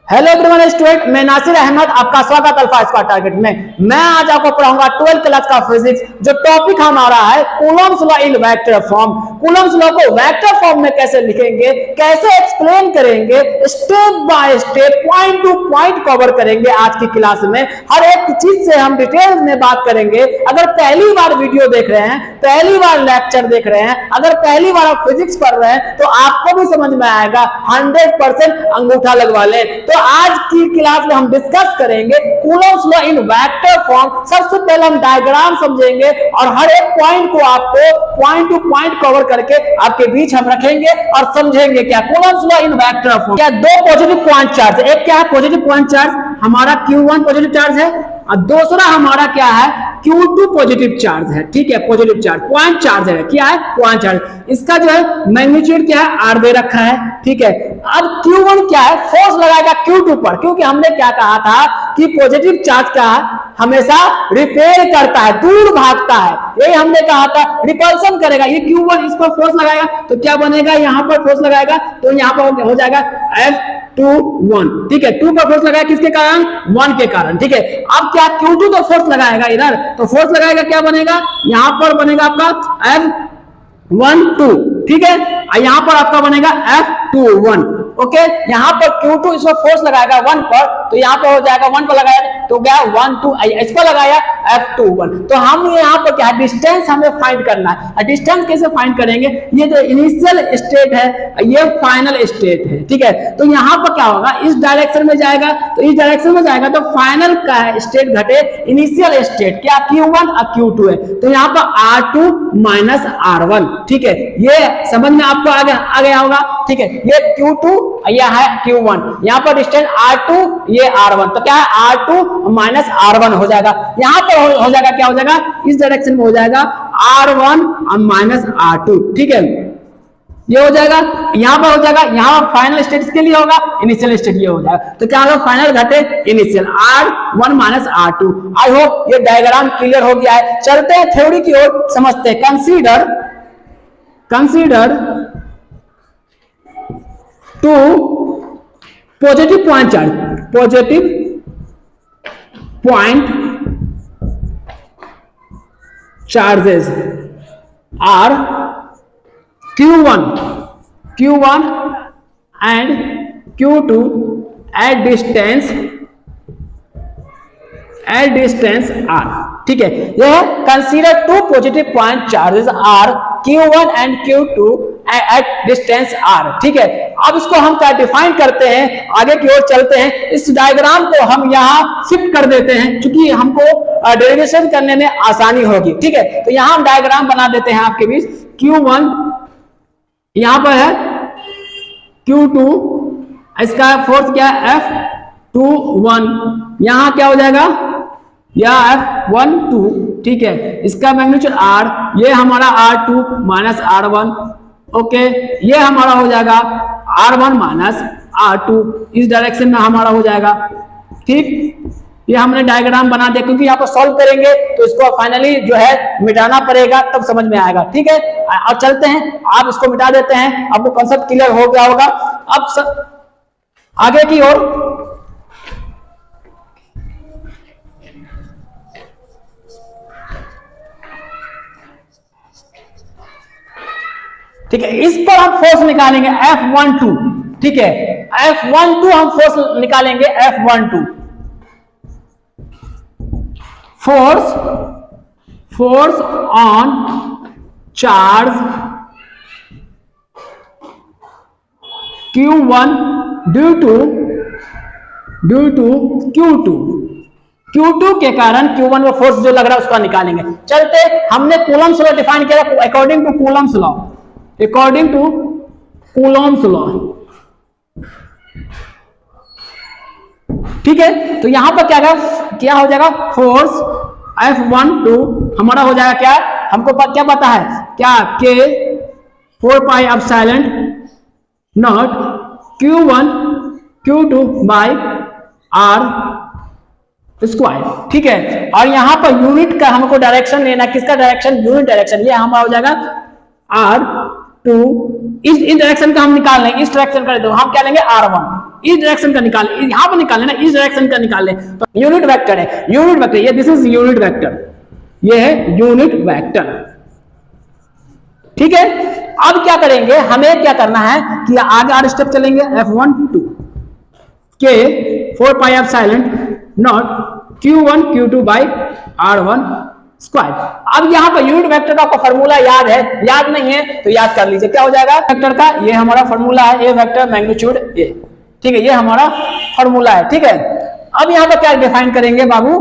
Hello everyone student, मैं नासिर अहमद आपका स्वागत अल्फा स्क्वायर टारगेट में। मैं आज आपको पढ़ाऊंगा 12th क्लास का फिजिक्स। जो टॉपिक हमारा है Coulomb's law in vector form. Coulomb's law को वेक्टर फॉर्म में कैसे लिखेंगे, कैसे एक्सप्लेन करेंगे, step by step point two point cover करेंगे। आज की क्लास में हर एक चीज से हम डिटेल में बात करेंगे। अगर पहली बार वीडियो देख रहे हैं, पहली बार लेक्चर देख रहे हैं, अगर पहली बार आप फिजिक्स पढ़ रहे हैं तो आपको भी समझ में आएगा। 100% अंगूठा लगवा लें। तो आज की क्लास में हम डिस्कस करेंगे Coulomb's law in vector form. सबसे पहले हम डायग्राम समझेंगे और हर एक पॉइंट को आपको पॉइंट टू पॉइंट कवर करके आपके बीच हम रखेंगे और समझेंगे क्या Coulomb's law in vector form. क्या दो पॉजिटिव पॉइंट चार्ज है, एक क्या है पॉजिटिव पॉइंट चार्ज, हमारा Q1 पॉजिटिव चार्ज है और दूसरा हमारा क्या है Q2 पॉजिटिव चार्ज है। ठीक है, पॉजिटिव चार्ज पॉइंट चार्ज है। क्या है? Point charge. इसका जो है मैग्नीट्यूड क्या है, R दे रखा है। ठीक है, अब Q1 क्या है, फोर्स लगाएगा Q2 पर, क्योंकि हमने क्या कहा था कि पॉजिटिव चार्ज क्या है, हमेशा रिपेल करता है, दूर भागता है। यही हमने कहा था, रिपल्सन करेगा। ये Q1 इस पर फोर्स लगाएगा तो क्या बनेगा, यहां पर फोर्स लगाएगा तो यहां पर हो जाएगा F2 1। ठीक है, 2 पर फोर्स लगाया किसके कारण, 1 के कारण। ठीक है, अब क्या Q2 तो फोर्स लगाएगा इधर, तो फोर्स लगाएगा क्या बनेगा, यहां पर बनेगा आपका F1 2। ठीक है, यहां पर आपका बनेगा F2 1। ओके, यहां पर Q2 इस पर फोर्स लगाएगा 1 पर, तो यहां पर हो जाएगा 1 पर लगाया तो गया 1 2, इस पर लगाया F2 1। तो हम यहां पर क्या डिस्टेंस हमें फाइंड करना है। डिस्टेंस कैसे फाइंड करेंगे, ये जो इनिशियल स्टेट है ये फाइनल स्टेट है। ठीक है, तो यहां पर क्या होगा, इस डायरेक्शन में जाएगा तो इस डायरेक्शन में जाएगा तो फाइनल का स्टेट घटे इनिशियल स्टेट क्या Q1 और Q2 है, तो यहां पर R2 माइनस R1। ठीक है, ये समझ में आपको आ गया होगा। ठीक है, ये Q2 यह है Q1, यहां पर डिस्टेंस R2 ये R1, तो क्या है R2 माइनस R1 हो जाएगा। यहां पर हो जाएगा क्या हो जाएगा, इस डायरेक्शन में हो जाएगा R1 माइनस R2। ठीक है, ये हो जाएगा, यहां पर हो जाएगा, यहां फाइनल स्टेट के लिए होगा, इनिशियल स्टेट ये हो जाएगा। तो क्या होगा, फाइनल घटे initial R1 minus R2। I hope ये डायग्राम क्लियर हो गया है। चलते हैं थ्योरी की ओर, समझते हैं। Consider two positive point charge, positive point charges are Q1 and Q2 at distance R। ठीक है, यह consider two positive point charges are Q1 and Q2 at distance R। ठीक है, अब इसको हम क्या डिफाइन करते हैं, आगे की ओर चलते हैं। इस डायग्राम को हम यहां शिफ्ट कर देते हैं क्योंकि हमको डेरिवेशन करने में आसानी होगी। ठीक है, तो यहां हम डायग्राम बना देते हैं आपके बीच। Q1 यहां पर है, Q2 इसका फोर्स क्या है F2 1, यहां क्या हो जाएगा या F1 2। ठीक है, इसका मैग्नीट्यूड R, ये हमारा R2 माइनस R1। ओके, ये हमारा हो जाएगा R1 माइनस R2, इस डायरेक्शन में हमारा हो जाएगा। ठीक, ये हमने डायग्राम बना दिया क्योंकि यहाँ पर सॉल्व करेंगे तो इसको फाइनली जो है मिटाना पड़ेगा, तब समझ में आएगा। ठीक है, और चलते हैं, आप इसको मिटा देते हैं, आपको कॉन्सेप्ट क्लियर हो गया होगा। अब आगे की ओर ठीक है, इस पर हम फोर्स निकालेंगे F12। ठीक है, F12 हम फोर्स निकालेंगे F12, force on charge Q1 due to Q2 के कारण Q1 में फोर्स जो लग रहा है उसका निकालेंगे। चलते, हमने कूलम्ब्स लॉ डिफाइन किया अकॉर्डिंग टू कूलम्ब्स लॉ। ठीक है, तो यहां पर क्या हो जाएगा, फोर्स F12 हमारा हो जाएगा क्या, हमको क्या पता है क्या, K 4 pi epsilon naught Q1 Q2 by R square. ठीक है, और यहां पर यूनिट का हमको डायरेक्शन लेना, किसका डायरेक्शन, यूनिट डायरेक्शन। ये हमारा हो जाएगा R2, इस डायरेक्शन का हम निकाल लेंगे, इस डायरेक्शन का, तो हम क्या लेंगे R1। इस डायरेक्शन का निकाल, यहां पर निकाले ना, इस डायरेक्शन का निकाले तो यूनिट वेक्टर है, यूनिट वेक्टर, ये दिस इज यूनिट वेक्टर, ये है यूनिट वेक्टर। ठीक है, अब क्या करेंगे, हमें क्या करना है कि आगे और स्टेप चलेंगे, F1 2 के 4 pi epsilon naught Q1 Q2 by R1 square. अब यहाँ पर यूनिट वेक्टर का आपको फॉर्मूला याद है, याद नहीं है तो याद कर लीजिए, क्या हो जाएगा वेक्टर का, ये हमारा फॉर्मूला है, ए वेक्टर मैग्नीट्यूड ए, ठीक है, ये हमारा फॉर्मूला है। ठीक है, अब यहाँ पर क्या डिफाइन करेंगे बाबू,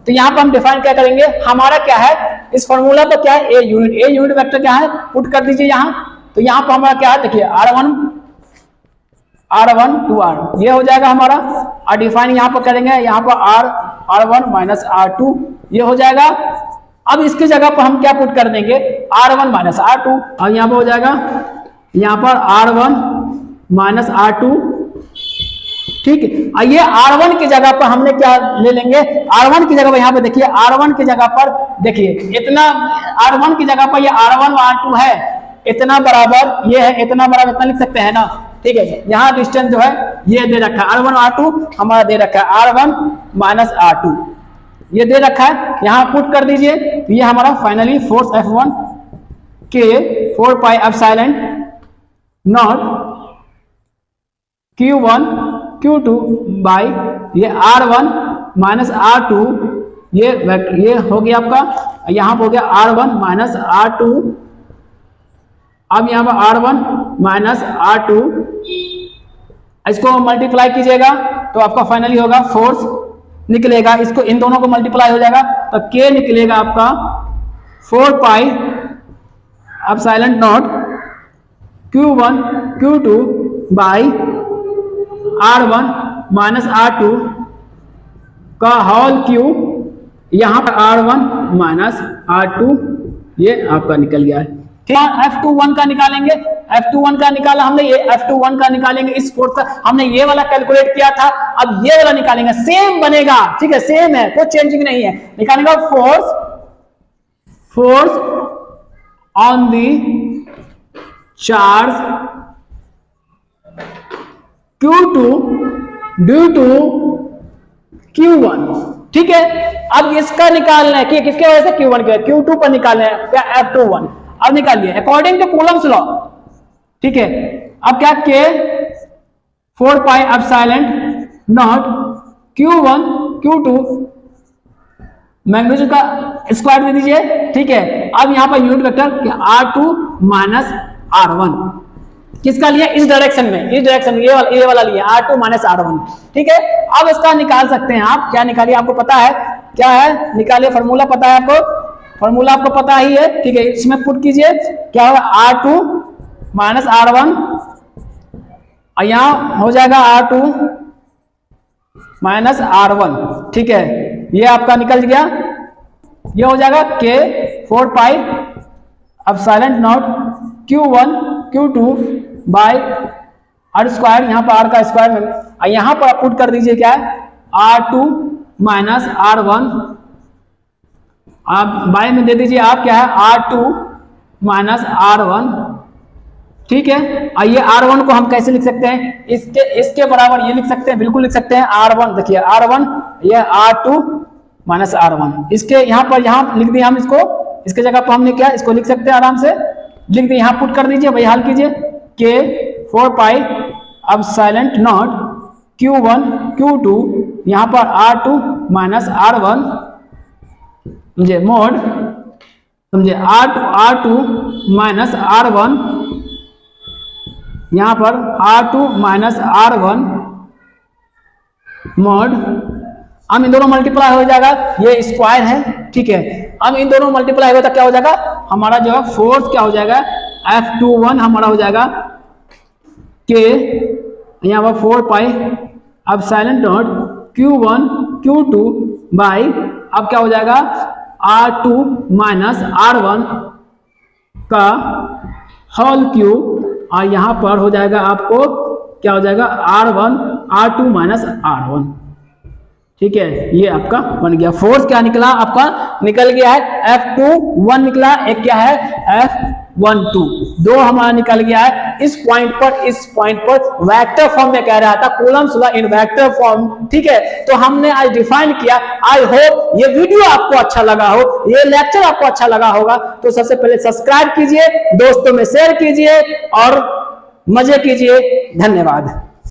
तो यहाँ पर हम डिफाइन क्या करेंगे, हमारा क्या है इस फॉर्मूला पर क्या है, ए यूनिट वेक्टर क्या है, पुट कर दीजिए यहाँ, तो यहाँ पर हमारा क्या है, देखिए R1 टू R, ये हो जाएगा हमारा, और डिफाइन यहाँ पर करेंगे, यहाँ पर R1 माइनस R2, ये हो जाएगा। अब इसकी जगह पर हम क्या पुट कर देंगे, R1 माइनस R2, और यहाँ पर हो जाएगा, यहाँ पर R1 माइनस R2, ठीक है। और ये R1 की जगह पर हमने क्या ले लेंगे, R1 की जगह पर यहाँ पे देखिए, R1 की जगह पर देखिए इतना, R1 की जगह पर ये R1 R2 है, इतना बराबर ये है, इतना बराबर इतना लिख सकते हैं ना, ठीक है। यहाँ डिस्टेंस जो है ये दे रखा है, R1 R2 हमारा दे रखा है R1 माइनस R2, ये दे रखा है, यहाँ पुट कर दीजिए, तो ये हमारा फाइनली फोर्स F1 के 4 pi epsilon naught Q1 Q2 by ये R1 माइनस R2, ये हो गया आपका, यहाँ पर हो गया R1 माइनस R2, अब यहाँ पर R1 माइनस R2, इसको मल्टीप्लाई कीजिएगा तो आपका फाइनली होगा फोर्स निकलेगा, इसको इन दोनों को मल्टीप्लाई हो जाएगा तो K निकलेगा आपका 4 pi epsilon naught Q1 Q2 by R1 minus R2 का होल क्यू, यहाँ पर R1 माइनस R2, ये आपका निकल गया है। F21 का निकालेंगे, F21 का निकाला हमने, ये F21 का निकालेंगे, इस फोर्स का हमने ये वाला कैलकुलेट किया था, अब ये वाला निकालेंगे, सेम बनेगा, ठीक है, सेम है, कोई चेंजिंग नहीं है। निकालेंगे force on the charge Q2 due to Q1, ठीक है। अब इसका निकालना है कि किसके वजह से, Q1 के, Q2 पर निकालना है क्या, F21। अब निकालिए अकॉर्डिंग टू कूलम्स लॉ, ठीक है। अब क्या, K 4 pi epsilon naught Q1 Q2 magnitude का स्क्वायर दे दीजिए, ठीक है। अब यहां per unit vector R2 minus R1 किसका लिया, इस डायरेक्शन में, इस डायरेक्शन में ये वाला लिया R2 माइनस R1, ठीक है। अब इसका निकाल सकते हैं आप, क्या निकालिए, आपको पता है क्या है, निकालिए, फॉर्मूला पता है आपको, फॉर्मूला आपको पता ही है, ठीक है। इसमें पुट कीजिए, क्या होगा R2 माइनस R1, और यहां हो जाएगा R2 माइनस R1, ठीक है, ये आपका निकल गया, ये हो जाएगा K 4 pi epsilon naught Q1 Q2 by R square, यहाँ पर R का स्क्वायर में, यहाँ पर पुट कर दीजिए क्या है, R2 माइनस R1, आप बाय में दे दीजिए आप क्या है, R2 माइनस R1, ठीक है। और ये R1 को हम कैसे लिख सकते हैं, इसके बराबर ये लिख सकते हैं, बिल्कुल लिख सकते हैं R1, देखिए R1, ये R2 माइनस R1, इसके यहाँ पर यहाँ लिख दिया हम इसको, इसके जगह पर हमने क्या इसको लिख सकते हैं, आराम से लिख दिए, यहाँ पुट कर दीजिए, वही हल कीजिए, K 4 pi epsilon naught Q1 Q2, यहाँ पर R2 माइनस R1, समझे, मोड, समझे, R2 माइनस R1, यहाँ पर R2 माइनस R1 मोड, अब इन दोनों मल्टीप्लाई हो जाएगा, ये स्क्वायर है, ठीक है। अब इन दोनों मल्टीप्लाई होगा तो क्या हो जाएगा, हमारा जो है फोर्स क्या हो जाएगा, F21 हमारा हो जाएगा K, यहाँ पर 4 pi epsilon naught Q1 Q2 by, अब क्या हो जाएगा R2 माइनस R1 का होल क्यू, और यहाँ पर हो जाएगा आपको क्या हो जाएगा, R2 माइनस R1, ठीक है। ये आपका बन गया, फोर्स क्या निकला आपका, निकल गया है F21 निकला, एक क्या है 1 2 दो हमारा निकल गया है। इस पॉइंट पर वेक्टर फॉर्म में कह रहा था, Coulomb's law in vector form, ठीक है। तो हमने आज डिफाइन किया। आई होप ये वीडियो आपको अच्छा लगा हो, ये लेक्चर आपको अच्छा लगा होगा। तो सबसे पहले सब्सक्राइब कीजिए, दोस्तों में शेयर कीजिए और मजे कीजिए। धन्यवाद।